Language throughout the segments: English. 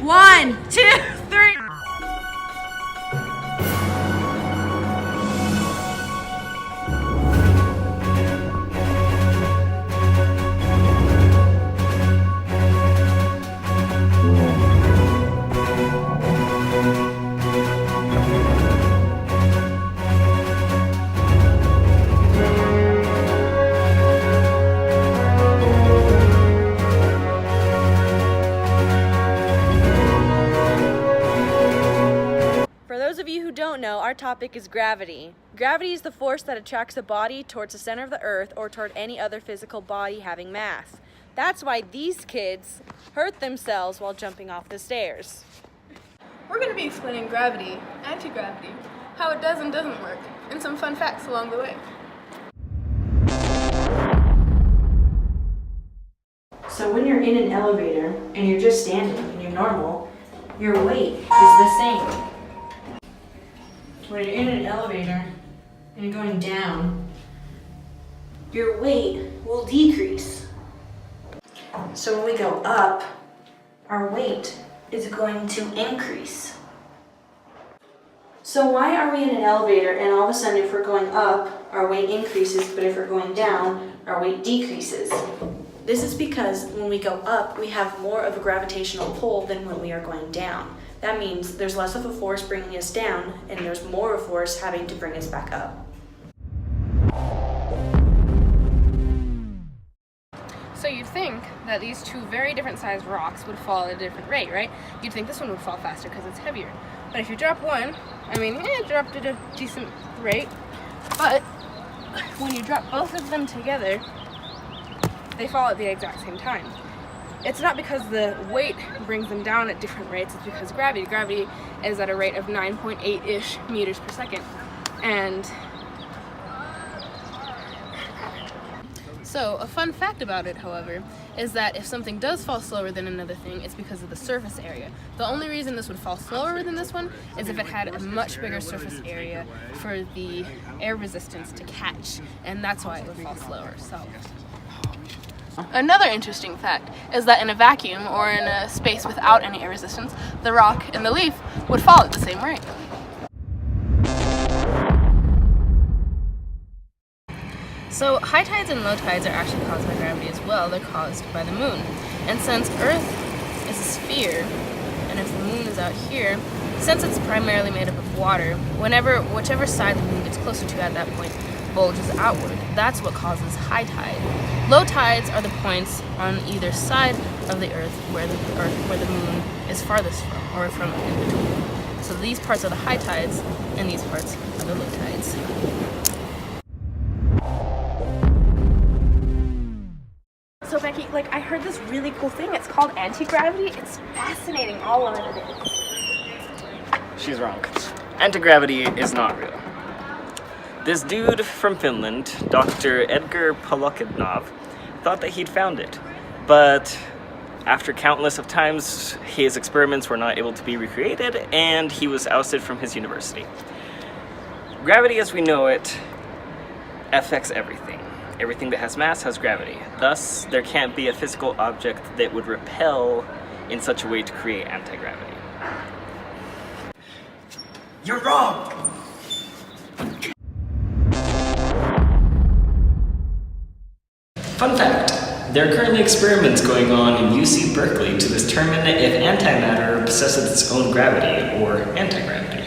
1, 2, 3. For those of you who don't know, our topic is gravity. Gravity is the force that attracts a body towards the center of the earth or toward any other physical body having mass. That's why these kids hurt themselves while jumping off the stairs. We're going to be explaining gravity, anti-gravity, how it does and doesn't work, and some fun facts along the way. So when you're in an elevator and you're just standing and you're normal, your weight is the same. When you're in an elevator and you're going down, your weight will decrease. So when we go up, our weight is going to increase. So why are we in an elevator and all of a sudden if we're going up, our weight increases, but if we're going down, our weight decreases? This is because when we go up, we have more of a gravitational pull than when we are going down. That means there's less of a force bringing us down, and there's more of a force having to bring us back up. So you'd think that these two very different sized rocks would fall at a different rate, right? You'd think this one would fall faster because it's heavier. But if you drop one, it dropped at a decent rate. But when you drop both of them together, they fall at the exact same time. It's not because the weight brings them down at different rates, it's because gravity is at a rate of 9.8-ish meters per second. And so a fun fact about it, however, is that if something does fall slower than another thing, it's because of the surface area. The only reason this would fall slower than this one is if it had a much bigger surface area for the air resistance to catch, and that's why it would fall slower. So another interesting fact is that in a vacuum or in a space without any air resistance, the rock and the leaf would fall at the same rate. So high tides and low tides are actually caused by gravity as well. They're caused by the moon. And since Earth is a sphere, and if the moon is out here, since it's primarily made up of water, whichever side the moon gets closer to at that point bulges outward. That's what causes high tide. Low tides are the points on either side of the Earth where the moon is farthest from, or from in between. So these parts are the high tides, and these parts are the low tides. So Becky, I heard this really cool thing. It's called anti-gravity. It's fascinating, all of it is. She's wrong. Anti-gravity is not real. This dude from Finland, Dr. Edgar Polokinov, thought that he'd found it. But after countless of times, his experiments were not able to be recreated, and he was ousted from his university. Gravity as we know it affects everything. Everything that has mass has gravity. Thus, there can't be a physical object that would repel in such a way to create anti-gravity. You're wrong! Fun fact, there are currently experiments going on in UC Berkeley to determine if antimatter possesses its own gravity, or anti-gravity.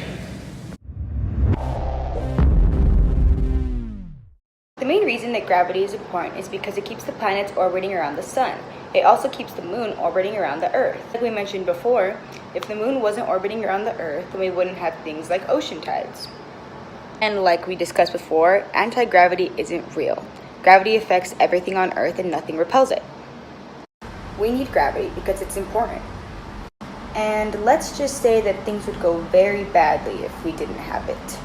The main reason that gravity is important is because it keeps the planets orbiting around the sun. It also keeps the moon orbiting around the Earth. Like we mentioned before, if the moon wasn't orbiting around the Earth, then we wouldn't have things like ocean tides. And like we discussed before, anti-gravity isn't real. Gravity affects everything on Earth and nothing repels it. We need gravity because it's important. And let's just say that things would go very badly if we didn't have it.